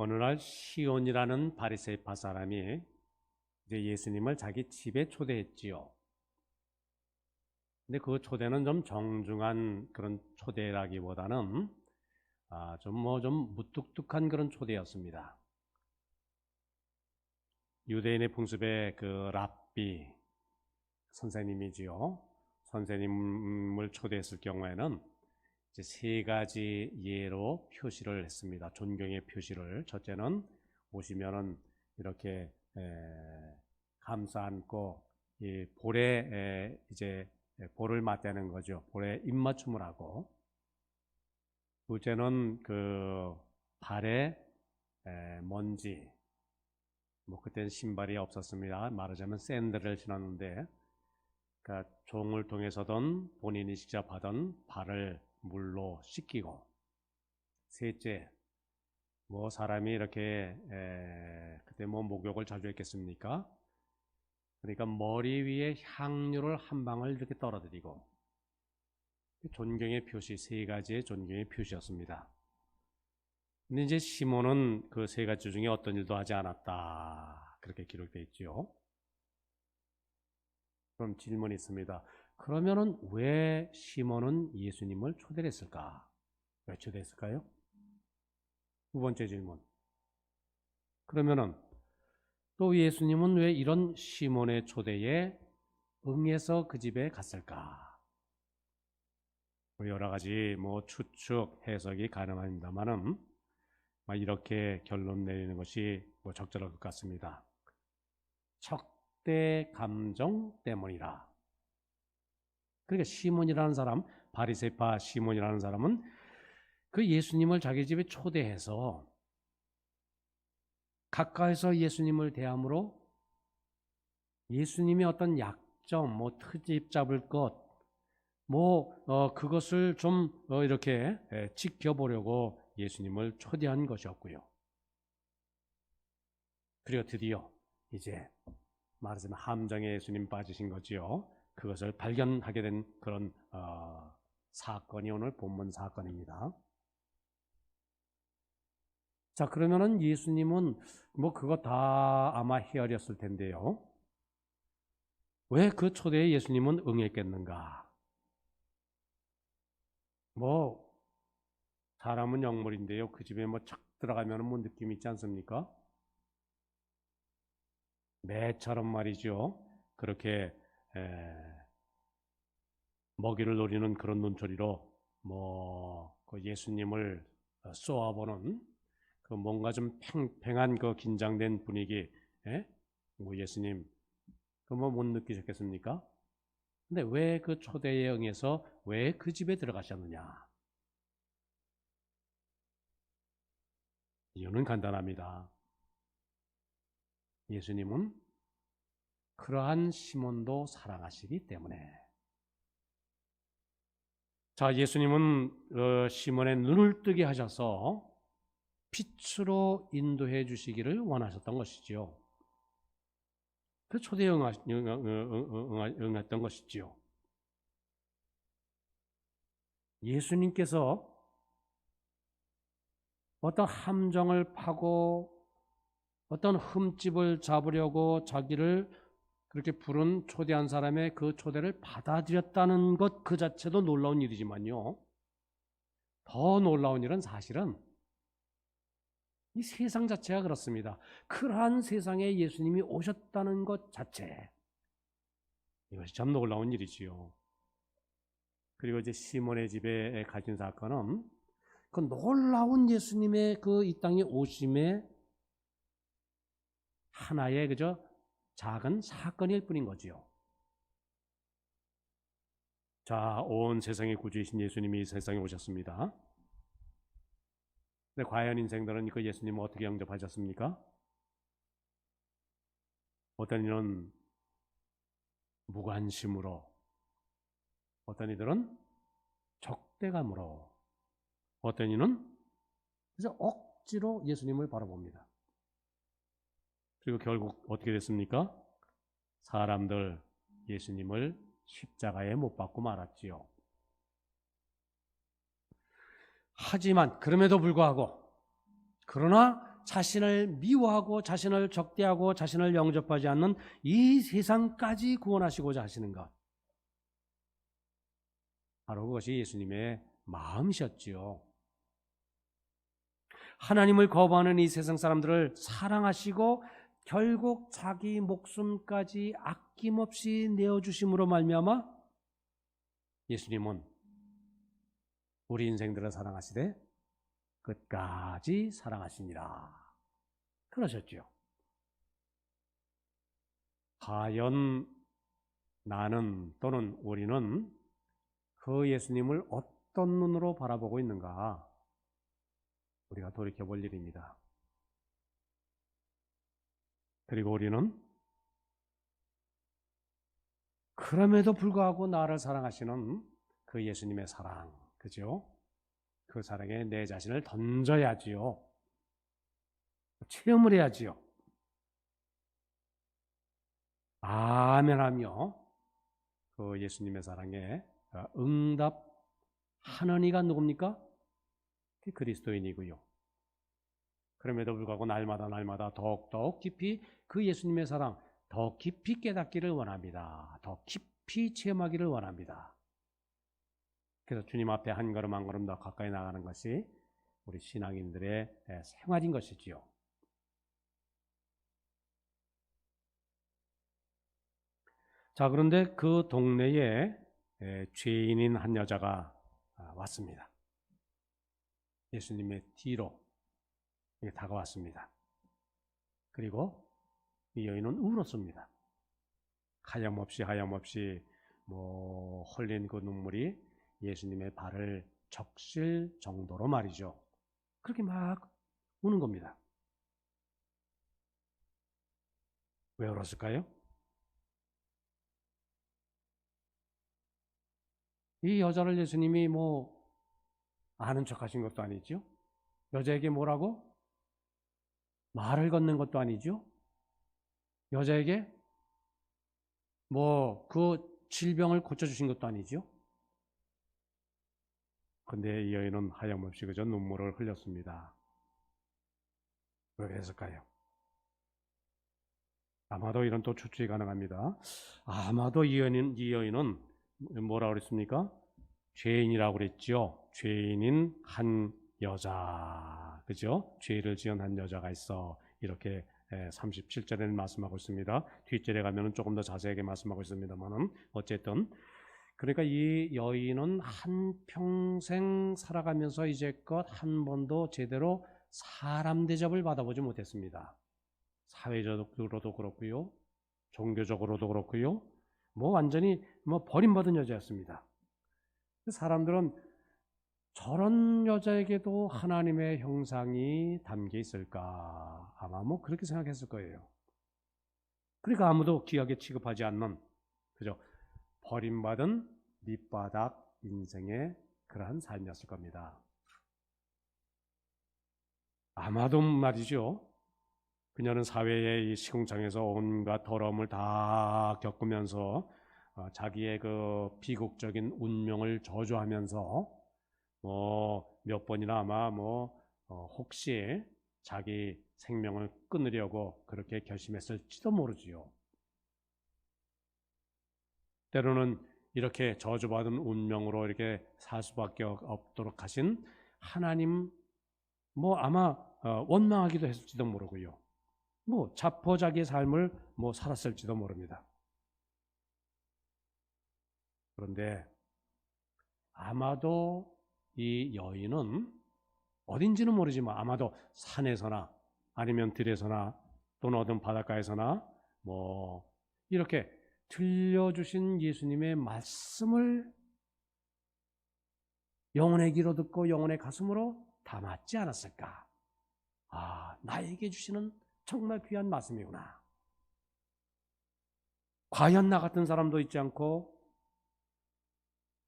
어느 날 시온이라는 바리새파 사람이 이제 예수님을 자기 집에 초대했지요. 근데 그 초대는 좀 정중한 그런 초대라기보다는 좀 무뚝뚝한 그런 초대였습니다. 유대인의 풍습에 그 랍비 선생님이지요. 선생님을 초대했을 경우에는 이제 세 가지 예로 표시를 했습니다. 존경의 표시를. 첫째는 오시면은 이렇게 감싸 안고 이 볼에 이제 볼을 맞대는 거죠. 볼에 입맞춤을 하고. 둘째는 그 발에 먼지, 뭐 그때는 신발이 없었습니다. 말하자면 샌들을 신었는데, 그러니까 종을 통해서든 본인이 직접 하던 발을 물로 씻기고. 셋째, 뭐 사람이 이렇게 그때 뭐 목욕을 자주 했겠습니까? 그러니까 머리 위에 향유를 한 방울 이렇게 떨어뜨리고. 존경의 표시, 세 가지의 존경의 표시였습니다. 근데 이제 시몬은 그 세 가지 중에 어떤 일도 하지 않았다, 그렇게 기록되어 있죠. 그럼 질문이 있습니다. 그러면은 왜 시몬은 예수님을 초대했을까? 왜 초대했을까요? 두 번째 질문. 그러면은 또 예수님은 왜 이런 시몬의 초대에 응해서 그 집에 갔을까? 여러 가지 뭐 추측, 해석이 가능합니다만은 이렇게 결론 내리는 것이 뭐 적절할 것 같습니다. 척대 감정 때문이라. 그러니까 시몬이라는 사람, 바리새파 시몬이라는 사람은 그 예수님을 자기 집에 초대해서 가까이서 예수님을 대함으로 예수님의 어떤 약점, 뭐 트집 잡을 것, 그것을 좀 이렇게 지켜보려고 예수님을 초대한 것이었고요. 그리고 드디어 이제 말하자면 함정에 예수님 빠지신 거지요. 그것을 발견하게 된 그런 사건이 오늘 본문 사건입니다. 자, 그러면은 예수님은 뭐 그거 다 아마 헤아렸을 텐데요. 왜 그 초대에 예수님은 응했겠는가? 뭐 사람은 영물인데요. 그 집에 뭐 착 들어가면 뭐 느낌 있지 않습니까? 매처럼 말이죠. 그렇게 먹이를 노리는 그런 눈초리로 그 예수님을 쏘아보는 그 뭔가 좀 팽팽한 그 긴장된 분위기, 뭐 예수님 그 뭐 못 느끼셨겠습니까? 근데 왜 그 초대에 응해서 왜 그 집에 들어가셨느냐? 이유는 간단합니다. 예수님은 그러한 시몬도 사랑하시기 때문에. 자, 예수님은 시몬의 눈을 뜨게 하셔서 빛으로 인도해 주시기를 원하셨던 것이지요. 그 초대에 응했던 것이지요. 예수님께서 어떤 함정을 파고 어떤 흠집을 잡으려고 자기를 그렇게 부른 초대한 사람의 그 초대를 받아들였다는 것 그 자체도 놀라운 일이지만요. 더 놀라운 일은 사실은 이 세상 자체가 그렇습니다. 그러한 세상에 예수님이 오셨다는 것 자체, 이것이 참 놀라운 일이지요. 그리고 이제 시몬의 집에 가진 사건은 그 놀라운 예수님의 그 이 땅에 오심의 하나의 그저 작은 사건일 뿐인 거지요. 자, 온 세상의 구주이신 예수님이 이 세상에 오셨습니다. 근데 과연 인생들은 그 예수님을 어떻게 영접하셨습니까? 어떤 이는 무관심으로, 어떤 이들은 적대감으로, 어떤 이는 그래서 억지로 예수님을 바라봅니다. 그리고 결국 어떻게 됐습니까? 사람들 예수님을 십자가에 못 박고 말았지요. 하지만 그럼에도 불구하고 그러나 자신을 미워하고 자신을 적대하고 자신을 영접하지 않는 이 세상까지 구원하시고자 하시는 것. 바로 그것이 예수님의 마음이셨지요. 하나님을 거부하는 이 세상 사람들을 사랑하시고 결국 자기 목숨까지 아낌없이 내어주심으로 말미암아 예수님은 우리 인생들을 사랑하시되 끝까지 사랑하시니라 그러셨죠. 과연 나는 또는 우리는 그 예수님을 어떤 눈으로 바라보고 있는가 우리가 돌이켜볼 일입니다. 그리고 우리는 그럼에도 불구하고 나를 사랑하시는 그 예수님의 사랑, 그죠? 그 사랑에 내 자신을 던져야지요. 체험을 해야지요. 아멘하며 그 예수님의 사랑에 응답하는 이가 누굽니까? 그리스도인이고요. 그럼에도 불구하고 날마다 더욱 깊이 그 예수님의 사랑 더 깊이 깨닫기를 원합니다. 더 깊이 체험하기를 원합니다. 그래서 주님 앞에 한 걸음 한 걸음 더 가까이 나가는 것이 우리 신앙인들의 생활인 것이지요. 자, 그런데 그 동네에 죄인인 한 여자가 왔습니다. 예수님의 뒤로 다가왔습니다. 그리고 이 여인은 울었습니다. 하염없이 흘린 그 눈물이 예수님의 발을 적실 정도로 말이죠. 그렇게 막 우는 겁니다. 왜 울었을까요? 이 여자를 예수님이 아는 척 하신 것도 아니죠. 여자에게 뭐라고? 말을 건넨 것도 아니죠. 여자에게 그 질병을 고쳐주신 것도 아니죠. 근데 이 여인은 하염없이 그저 눈물을 흘렸습니다. 왜 그랬을까요? 아마도 이런 또 추측이 가능합니다. 아마도 이 여인은 뭐라고 그랬습니까? 죄인이라고 그랬죠. 죄인인 한 여자, 그죠? 죄를 지은 한 여자가 있어. 이렇게 37절에는 말씀하고 있습니다. 뒷절에 가면은 조금 더 자세하게 말씀하고 있습니다만은 어쨌든 그러니까 이 여인은 한평생 살아가면서 이제껏 한 번도 제대로 사람 대접을 받아보지 못했습니다. 사회적으로도 그렇고요, 종교적으로도 그렇고요, 완전히 버림받은 여자였습니다. 사람들은 저런 여자에게도 하나님의 형상이 담겨 있을까? 아마 그렇게 생각했을 거예요. 그러니까 아무도 귀하게 취급하지 않는 그죠? 버림받은 밑바닥 인생의 그러한 삶이었을 겁니다. 아마도 말이죠. 그녀는 사회의 이 시궁창에서 온갖 더러움을 다 겪으면서 자기의 그 비극적인 운명을 저주하면서 몇 번이나 아마 혹시 자기 생명을 끊으려고 그렇게 결심했을지도 모르지요. 때로는 이렇게 저주받은 운명으로 이렇게 살 수밖에 없도록 하신 하나님 아마 원망하기도 했을지도 모르고요. 자포자기의 삶을 살았을지도 모릅니다. 그런데 아마도 이 여인은 어딘지는 모르지만 아마도 산에서나 아니면 들에서나 또는 어떤 바닷가에서나 이렇게 들려주신 예수님의 말씀을 영혼의 귀로 듣고 영혼의 가슴으로 담았지 않았을까? 나에게 주시는 정말 귀한 말씀이구나. 과연 나 같은 사람도 있지 않고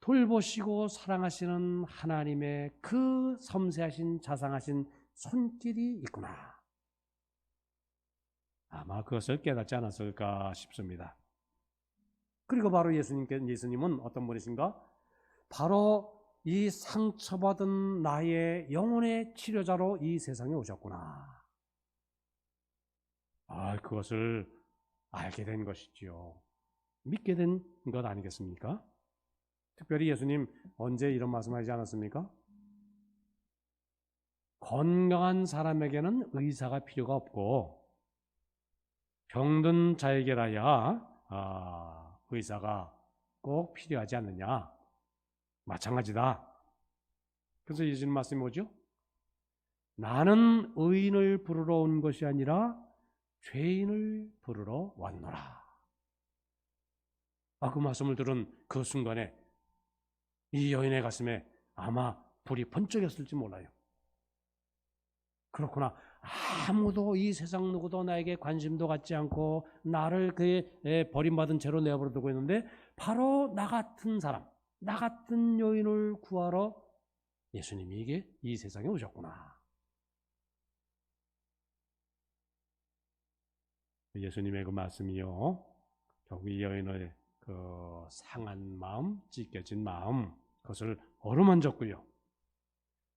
돌보시고 사랑하시는 하나님의 그 섬세하신 자상하신 손길이 있구나. 아마 그것을 깨닫지 않았을까 싶습니다. 그리고 바로 예수님은 어떤 분이신가? 바로 이 상처받은 나의 영혼의 치료자로 이 세상에 오셨구나. 그것을 알게 된 것이지요. 믿게 된 것 아니겠습니까? 특별히 예수님 언제 이런 말씀하지 않았습니까? 건강한 사람에게는 의사가 필요가 없고 병든 자에게라야 의사가 꼭 필요하지 않느냐. 마찬가지다. 그래서 예수님 말씀이 뭐죠? 나는 의인을 부르러 온 것이 아니라 죄인을 부르러 왔노라. 그 말씀을 들은 그 순간에 이 여인의 가슴에 아마 불이 번쩍였을지 몰라요. 그렇구나. 아무도 이 세상 누구도 나에게 관심도 갖지 않고 나를 그의 버림받은 채로 내버려 두고 있는데 바로 나 같은 사람, 나 같은 여인을 구하러 예수님이 이게 이 세상에 오셨구나. 예수님의 그 말씀이요, 결국 이 여인의 그 상한 마음, 찢겨진 마음, 그것을 어루만졌고요.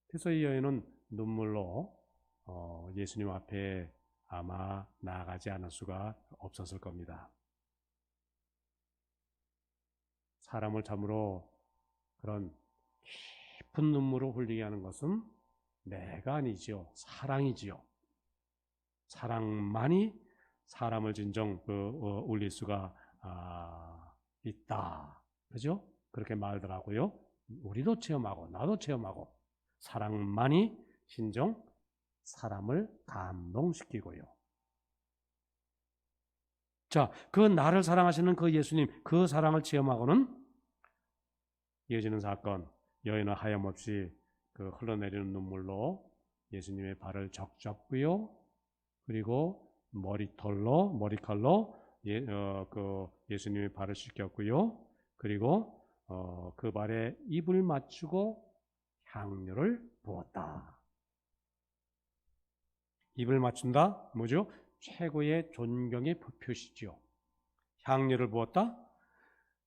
그래서 이 여인은 눈물로 예수님 앞에 아마 나아가지 않을 수가 없었을 겁니다. 사람을 참으로 그런 깊은 눈물을 흘리게 하는 것은 내가 아니지요. 사랑이지요. 사랑만이 사람을 진정 울릴 수가 있다. 그죠? 그렇게 말더라고요. 우리도 체험하고 나도 체험하고 사랑만이 진정 사람을 감동시키고요. 자, 그 나를 사랑하시는 그 예수님, 그 사랑을 체험하고는 이어지는 사건, 여인은 하염없이 그 흘러내리는 눈물로 예수님의 발을 적셨고요. 그리고 머리칼로 예수님의 발을 씻겼고요. 그리고 그 발에 입을 맞추고 향료를 부었다. 입을 맞춘다? 뭐죠? 최고의 존경의 표시죠. 향료를 부었다?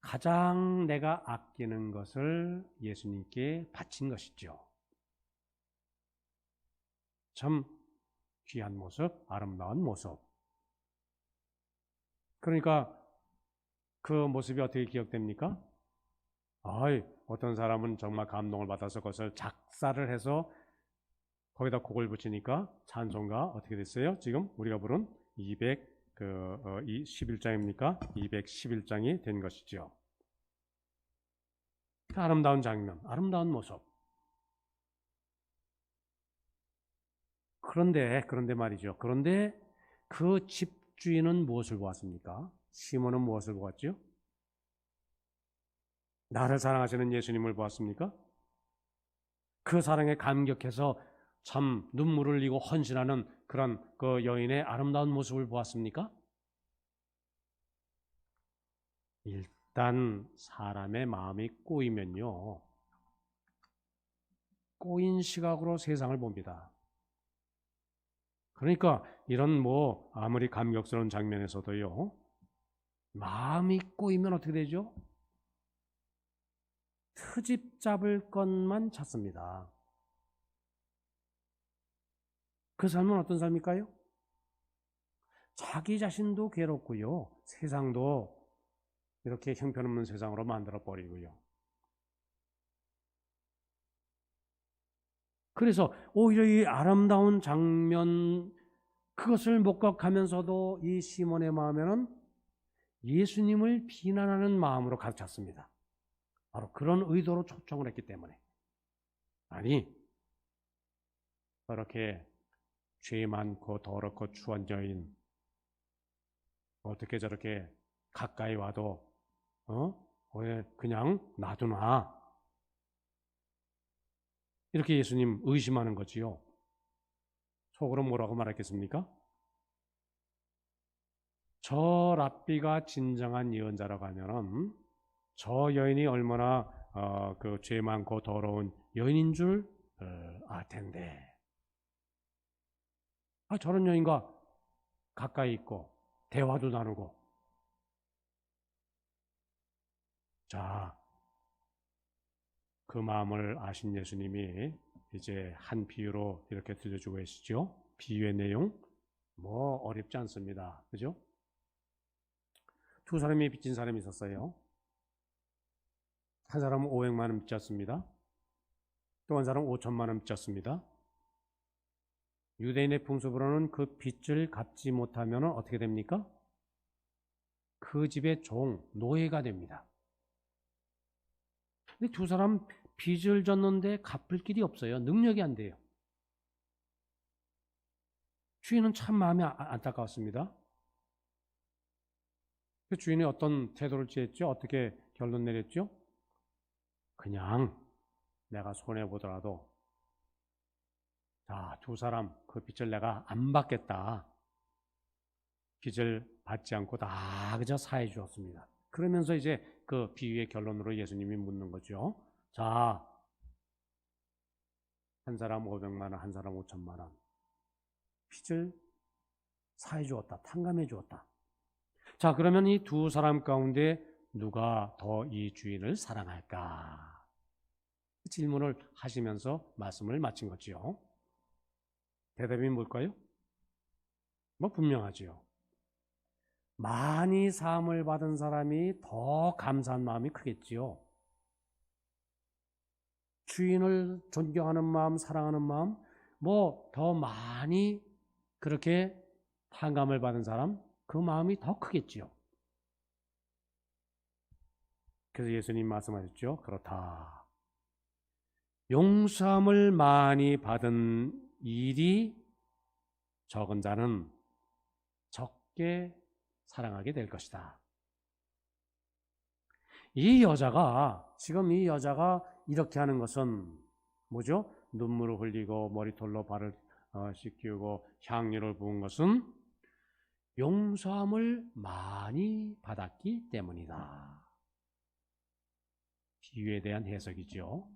가장 내가 아끼는 것을 예수님께 바친 것이죠. 참 귀한 모습, 아름다운 모습. 그러니까 그 모습이 어떻게 기억됩니까? 어떤 사람은 정말 감동을 받아서 그것을 작사를 해서 거기다 곡을 붙이니까 찬송가 어떻게 됐어요? 지금 우리가 부른 211장입니까? 211장이 된 것이죠. 그 아름다운 장면, 아름다운 모습. 그런데 말이죠. 그런데 그 집주인은 무엇을 보았습니까? 시몬은 무엇을 보았죠? 나를 사랑하시는 예수님을 보았습니까? 그 사랑에 감격해서 참 눈물을 흘리고 헌신하는 그런 그 여인의 아름다운 모습을 보았습니까? 일단 사람의 마음이 꼬이면요, 꼬인 시각으로 세상을 봅니다. 그러니까 이런 아무리 감격스러운 장면에서도요, 마음이 꼬이면 어떻게 되죠? 트집 잡을 것만 찾습니다. 그 삶은 어떤 삶일까요? 자기 자신도 괴롭고요, 세상도 이렇게 형편없는 세상으로 만들어 버리고요. 그래서 오히려 이 아름다운 장면, 그것을 목격하면서도 이 시몬의 마음에는 예수님을 비난하는 마음으로 가득 찼습니다. 바로 그런 의도로 초청을 했기 때문에. 아니, 그렇게 죄 많고 더럽고 추한 여인, 어떻게 저렇게 가까이 와도 왜 그냥 놔두나? 이렇게 예수님 의심하는 거지요. 속으로 뭐라고 말했겠습니까? 저 랍비가 진정한 예언자라고 하면은 저 여인이 얼마나 그 죄 많고 더러운 여인인 줄 알 텐데. 저런 여인과 가까이 있고 대화도 나누고. 자, 그 마음을 아신 예수님이 이제 한 비유로 이렇게 들려주고 계시죠. 비유의 내용 뭐 어렵지 않습니다. 그죠? 두 사람이 빚진 사람이 있었어요. 한 사람은 500만 원 빚졌습니다. 또 한 사람은 5천만 원 빚졌습니다. 유대인의 풍습으로는 그 빚을 갚지 못하면 어떻게 됩니까? 그 집의 종, 노예가 됩니다. 근데 두 사람 빚을 졌는데 갚을 길이 없어요. 능력이 안 돼요. 주인은 참 마음이 안타까웠습니다. 그 주인이 어떤 태도를 취했죠? 어떻게 결론 내렸죠? 그냥 내가 손해보더라도 자, 두 사람 그 빚을 내가 안 받겠다. 빚을 받지 않고 다 그저 사해 주었습니다. 그러면서 이제 그 비유의 결론으로 예수님이 묻는 거죠. 자, 한 사람 500만 원, 한 사람 5천만 원. 빚을 사해 주었다. 탕감해 주었다. 자, 그러면 이 두 사람 가운데 누가 더 이 주인을 사랑할까? 질문을 하시면서 말씀을 마친 거죠. 대답이 뭘까요? 뭐 분명하지요. 많이 사함을 받은 사람이 더 감사한 마음이 크겠지요. 주인을 존경하는 마음, 사랑하는 마음, 뭐 더 많이 그렇게 탕감을 받은 사람, 그 마음이 더 크겠지요. 그래서 예수님 말씀하셨죠. 그렇다. 용서함을 많이 받은 일이 적은 자는 적게 사랑하게 될 것이다. 지금 이 여자가 이렇게 하는 것은 뭐죠? 눈물을 흘리고 머리털로 발을 씻기고 향유를 부은 것은 용서함을 많이 받았기 때문이다. 비유에 대한 해석이죠.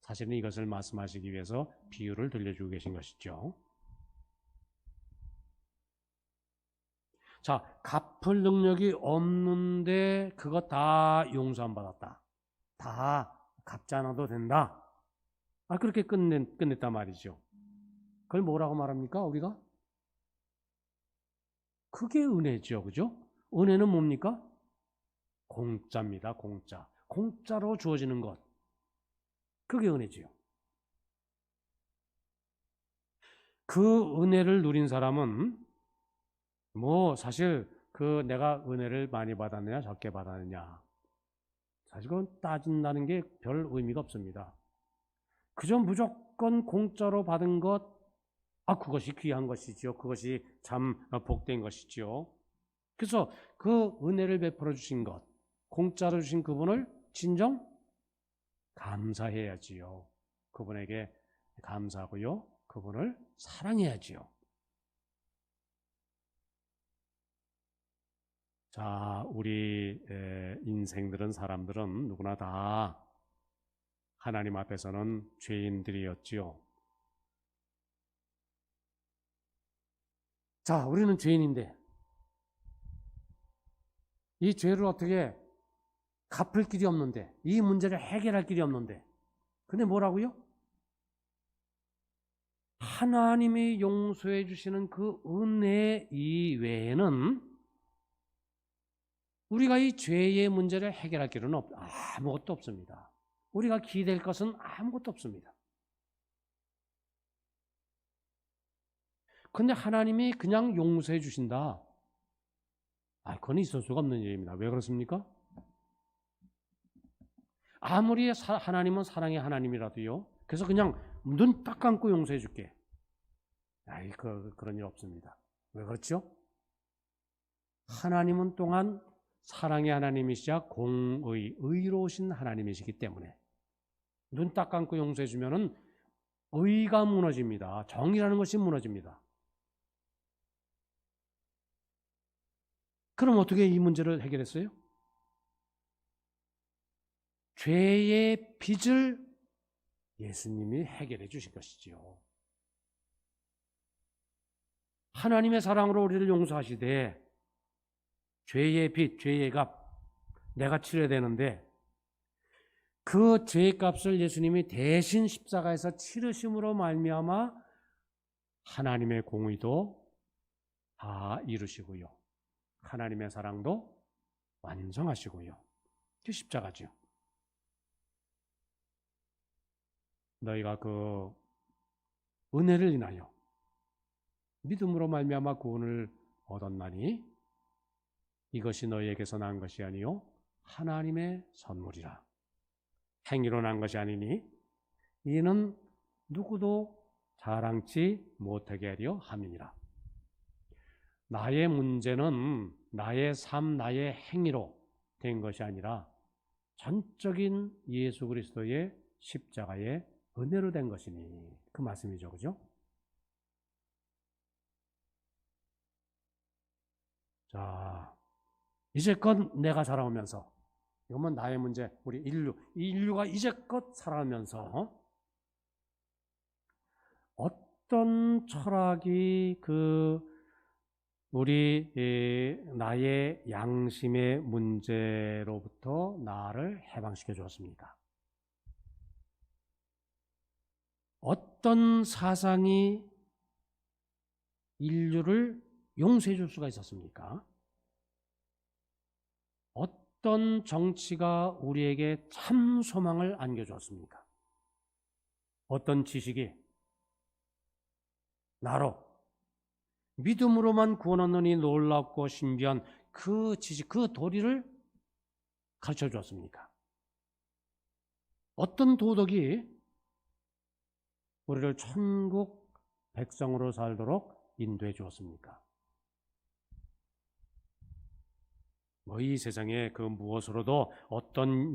사실은 이것을 말씀하시기 위해서 비유를 들려주고 계신 것이죠. 자, 갚을 능력이 없는데 그거 다 용서 안 받았다. 다 갚지 않아도 된다. 그렇게 끝냈단 말이죠. 그걸 뭐라고 말합니까, 우리가? 그게 은혜죠, 그죠? 은혜는 뭡니까? 공짜입니다, 공짜. 공짜로 주어지는 것. 그게 은혜지요. 그 은혜를 누린 사람은 뭐 사실 그 내가 은혜를 많이 받았느냐 적게 받았느냐 사실 그건 따진다는 게 별 의미가 없습니다. 그저 무조건 공짜로 받은 것, 그것이 귀한 것이지요. 그것이 참 복된 것이지요. 그래서 그 은혜를 베풀어 주신 것, 공짜로 주신 그분을 진정 감사해야지요. 그분에게 감사하고요. 그분을 사랑해야지요. 자, 우리 인생들은, 사람들은 누구나 다 하나님 앞에서는 죄인들이었지요. 자, 우리는 죄인인데 이 죄를 어떻게 갚을 길이 없는데, 이 문제를 해결할 길이 없는데, 근데 뭐라고요? 하나님이 용서해 주시는 그 은혜 이외에는 우리가 이 죄의 문제를 해결할 길은 아무것도 없습니다. 우리가 기댈 것은 아무것도 없습니다. 근데 하나님이 그냥 용서해 주신다. 그건 있을 수가 없는 일입니다. 왜 그렇습니까? 아무리 하나님은 사랑의 하나님이라도요. 그래서 그냥 눈 딱 감고 용서해 줄게. 그런 일 없습니다. 왜 그렇죠? 하나님은 또한 사랑의 하나님이시자 의로우신 하나님이시기 때문에 눈 딱 감고 용서해 주면은 의가 무너집니다. 정의라는 것이 무너집니다. 그럼 어떻게 이 문제를 해결했어요? 죄의 빚을 예수님이 해결해 주신 것이지요. 하나님의 사랑으로 우리를 용서하시되 죄의 빚, 죄의 값 내가 치러야 되는데 그 죄의 값을 예수님이 대신 십자가에서 치르심으로 말미암아 하나님의 공의도 다 이루시고요. 하나님의 사랑도 완성하시고요. 그 십자가죠. 너희가 그 은혜를 인하여 믿음으로 말미암아 구원을 얻었나니 이것이 너희에게서 난 것이 아니요 하나님의 선물이라. 행위로 난 것이 아니니 이는 누구도 자랑치 못하게 하려 함이니라. 나의 문제는 나의 삶, 나의 행위로 된 것이 아니라 전적인 예수 그리스도의 십자가의 은혜로 된 것이니 그 말씀이죠. 그죠? 자, 이제껏 내가 살아오면서 이건 나의 문제, 우리 인류가 이제껏 살아오면서 어떤 철학이 우리 나의 양심의 문제로부터 나를 해방시켜 주었습니까? 어떤 사상이 인류를 용서해 줄 수가 있었습니까? 어떤 정치가 우리에게 참 소망을 안겨주었습니까? 어떤 지식이 나로 믿음으로만 구원 얻는 이 놀랍고 신비한 그 지식, 그 도리를 가르쳐 주었습니까? 어떤 도덕이 우리를 천국 백성으로 살도록 인도해 주었습니까? 이 세상에 그 무엇으로도 어떤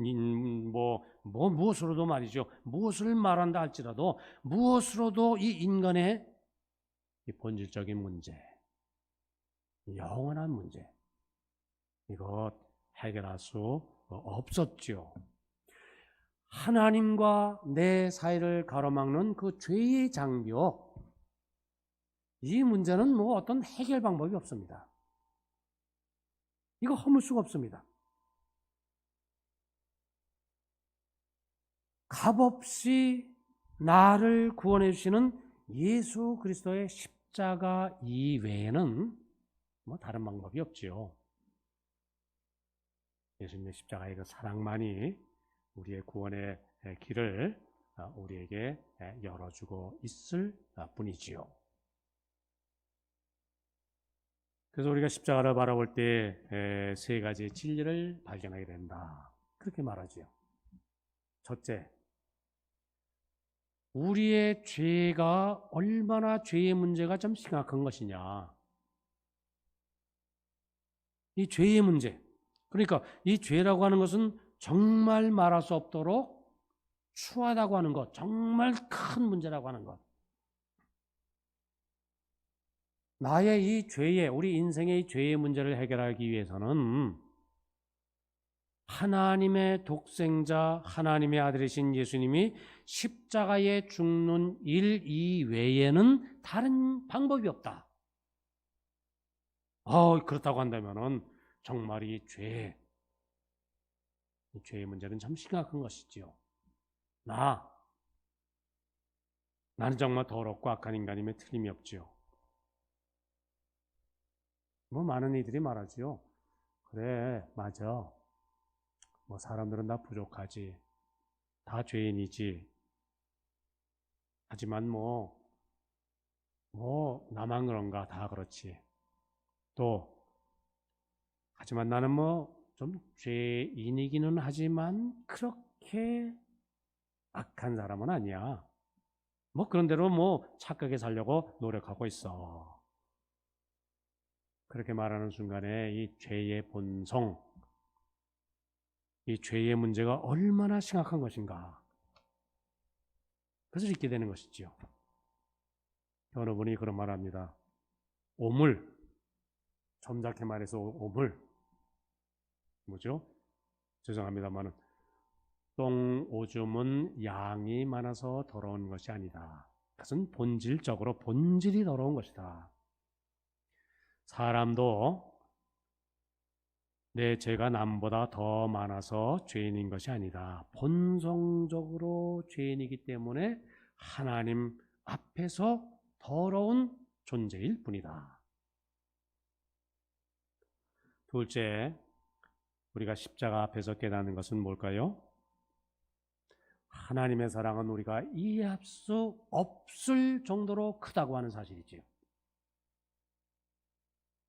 무엇으로도 말이죠. 무엇을 말한다 할지라도 무엇으로도 이 인간의 이 본질적인 문제, 영원한 문제, 이것 해결할 수 없었죠. 하나님과 내 사이를 가로막는 그 죄의 장벽, 이 문제는 어떤 해결 방법이 없습니다. 이거 허물 수가 없습니다. 값없이 나를 구원해 주시는 예수 그리스도의 십자가 이외에는 다른 방법이 없지요. 예수님의 십자가의 그 사랑만이 우리의 구원의 길을 우리에게 열어주고 있을 뿐이지요. 그래서 우리가 십자가를 바라볼 때 세 가지의 진리를 발견하게 된다. 그렇게 말하지요. 첫째, 우리의 죄가 얼마나 죄의 문제가 좀 심각한 것이냐. 이 죄의 문제. 그러니까 이 죄라고 하는 것은 정말 말할 수 없도록 추하다고 하는 것, 정말 큰 문제라고 하는 것. 나의 이 죄의, 우리 인생의 죄의 문제를 해결하기 위해서는 하나님의 독생자, 하나님의 아들이신 예수님이 십자가에 죽는 일 이외에는 다른 방법이 없다. 그렇다고 한다면은 정말 이 죄의 문제는 참 심각한 것이지요. 나는 정말 더럽고 악한 인간임에 틀림이 없지요. 많은 이들이 말하지요. 그래, 맞아. 사람들은 다 부족하지. 다 죄인이지. 하지만 나만 그런가? 다 그렇지. 또, 하지만 나는 좀 죄인이기는 하지만 그렇게 악한 사람은 아니야. 그런대로 착하게 살려고 노력하고 있어. 그렇게 말하는 순간에 이 죄의 본성, 이 죄의 문제가 얼마나 심각한 것인가. 그것을 잊게 되는 것이지요. 어느 분이 그런 말 합니다. 오물, 점잖게 말해서 오물. 뭐죠? 죄송합니다만은 똥 오줌은 양이 많아서 더러운 것이 아니다. 그것은 본질이 더러운 것이다. 사람도 내 죄가 남보다 더 많아서 죄인인 것이 아니다. 본성적으로 죄인이기 때문에 하나님 앞에서 더러운 존재일 뿐이다. 둘째, 우리가 십자가 앞에서 깨닫는 것은 뭘까요? 하나님의 사랑은 우리가 이해할 수 없을 정도로 크다고 하는 사실이지요.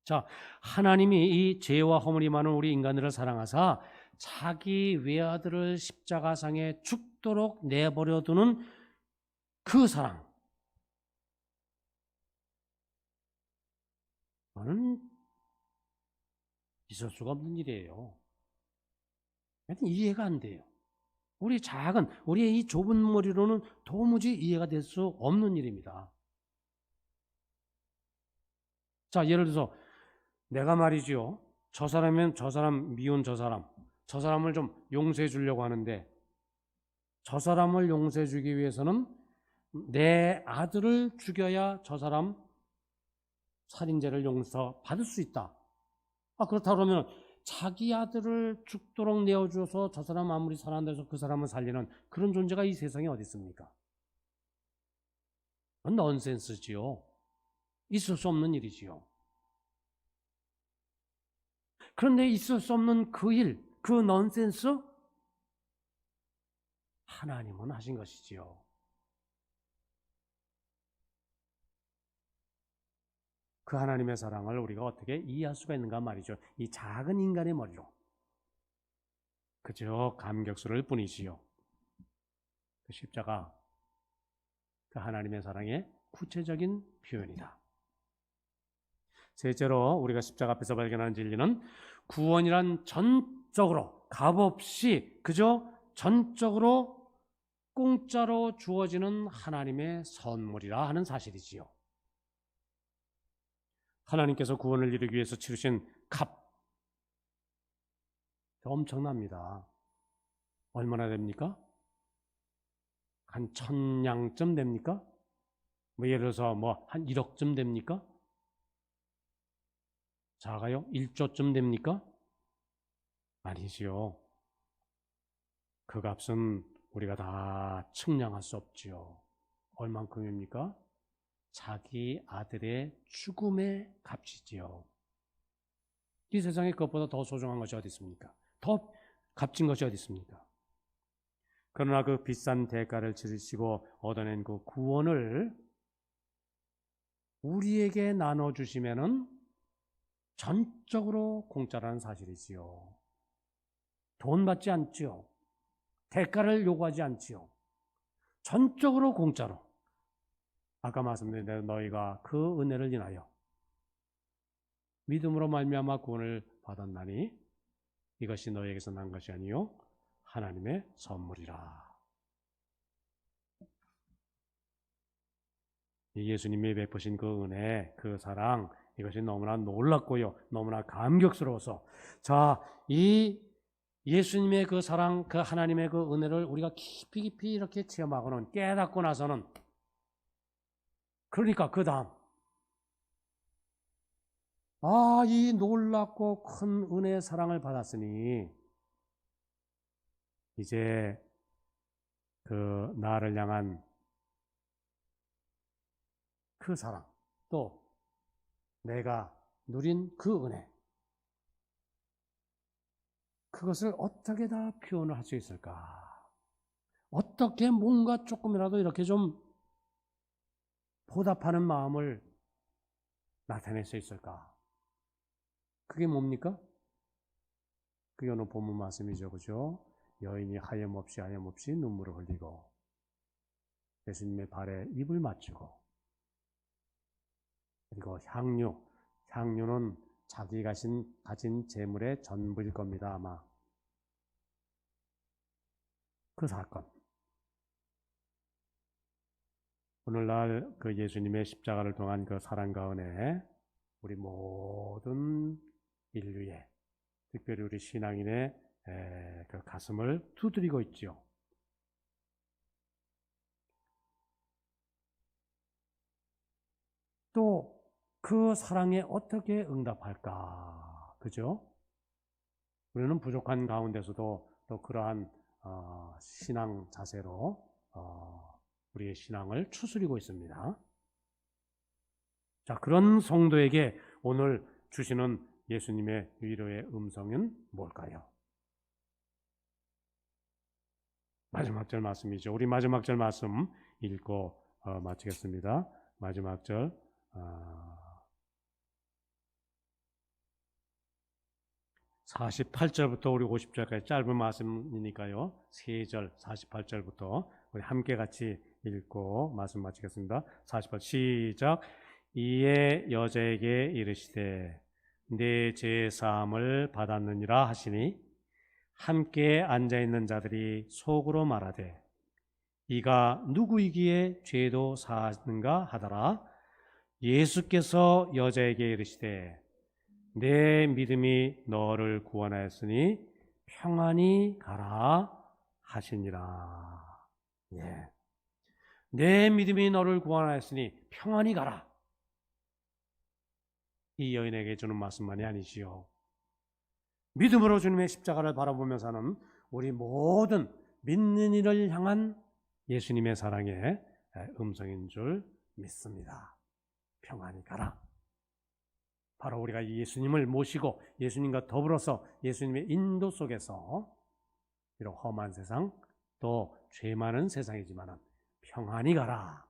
자, 하나님이 이 죄와 허물이 많은 우리 인간들을 사랑하사 자기 외아들을 십자가상에 죽도록 내버려 두는 그 사랑, 그거는 있을 수가 없는 일이에요. 이해가 안 돼요. 우리의 이 좁은 머리로는 도무지 이해가 될 수 없는 일입니다. 자, 예를 들어서 내가 말이지요, 저 사람이면 저 사람 미운 저 사람을 좀 용서해 주려고 하는데, 저 사람을 용서해 주기 위해서는 내 아들을 죽여야 저 사람 살인죄를 용서받을 수 있다. 그렇다 그러면 자기 아들을 죽도록 내어주어서 저 사람 아무리 사랑한다 해서 그 사람을 살리는 그런 존재가 이 세상에 어디 있습니까? 그건 넌센스지요. 있을 수 없는 일이지요. 그런데 있을 수 없는 그 일, 그 넌센스, 하나님은 하신 것이지요. 그 하나님의 사랑을 우리가 어떻게 이해할 수가 있는가 말이죠. 이 작은 인간의 머리로. 그저 감격스러울 뿐이지요. 그 십자가, 그 하나님의 사랑의 구체적인 표현이다. 셋째로 우리가 십자가 앞에서 발견하는 진리는 구원이란 전적으로 값없이 그저 전적으로 공짜로 주어지는 하나님의 선물이라 하는 사실이지요. 하나님께서 구원을 이루기 위해서 치르신 값 엄청납니다. 얼마나 됩니까? 한 1000냥쯤 됩니까? 예를 들어서 한 1억쯤 됩니까? 작아요? 1조쯤 됩니까? 아니지요. 그 값은 우리가 다 측량할 수 없지요. 얼만큼입니까? 자기 아들의 죽음의 값이지요. 이 세상에 그것보다 더 소중한 것이 어디 있습니까? 더 값진 것이 어디 있습니까? 그러나 그 비싼 대가를 치르시고 얻어낸 그 구원을 우리에게 나눠주시면은 전적으로 공짜라는 사실이지요. 돈 받지 않지요. 대가를 요구하지 않지요. 전적으로 공짜로. 아까 말씀드린 대로 너희가 그 은혜를 인하여 믿음으로 말미암아 구원을 받았나니 이것이 너희에게서 난 것이 아니요 하나님의 선물이라. 예수님이 베푸신 그 은혜, 그 사랑, 이것이 너무나 놀랍고요, 너무나 감격스러워서, 자, 이 예수님의 그 사랑, 그 하나님의 그 은혜를 우리가 깊이 이렇게 체험하고는 깨닫고 나서는, 그러니까 그 다음, 이 놀랍고 큰 은혜의 사랑을 받았으니 이제 그 나를 향한 그 사랑, 또 내가 누린 그 은혜, 그것을 어떻게 다 표현을 할 수 있을까? 어떻게 뭔가 조금이라도 이렇게 좀 보답하는 마음을 나타낼 수 있을까? 그게 뭡니까? 그게 오늘 본문 말씀이죠, 그죠? 여인이 하염없이 눈물을 흘리고 예수님의 발에 입을 맞추고, 그리고 향유는 자기 가진 재물의 전부일 겁니다, 아마. 그 사건. 오늘날 그 예수님의 십자가를 통한 그 사랑과 은혜, 우리 모든 인류의, 특별히 우리 신앙인의 그 가슴을 두드리고 있지요. 또 그 사랑에 어떻게 응답할까? 그죠? 우리는 부족한 가운데서도 또 그러한 신앙 자세로 우리의 신앙을 추스리고 있습니다. 자, 그런 성도에게 오늘 주시는 예수님의 위로의 음성은 뭘까요? 마지막 절 말씀이죠. 우리 마지막 절 말씀 읽고 마치겠습니다. 마지막 절 48절부터 우리 50절까지 짧은 말씀이니까요. 3절 48절부터 우리 함께 같이 읽고 말씀 마치겠습니다. 48 시작. 이에 여자에게 이르시되 내 죄 사함을 받았느니라 하시니 함께 앉아있는 자들이 속으로 말하되 이가 누구이기에 죄도 사하는가 하더라. 예수께서 여자에게 이르시되 내 믿음이 너를 구원하였으니 평안히 가라 하시니라. 예. 내 믿음이 너를 구원하였으니 평안히 가라. 이 여인에게 주는 말씀만이 아니지요. 믿음으로 주님의 십자가를 바라보며 사는 우리 모든 믿는 이를 향한 예수님의 사랑의 음성인 줄 믿습니다. 평안히 가라. 바로 우리가 예수님을 모시고 예수님과 더불어서 예수님의 인도 속에서 비록 험한 세상 또 죄 많은 세상이지만 평안히 가라.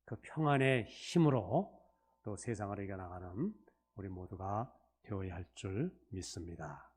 그 평안의 힘으로 또 세상을 이겨나가는 우리 모두가 되어야 할 줄 믿습니다.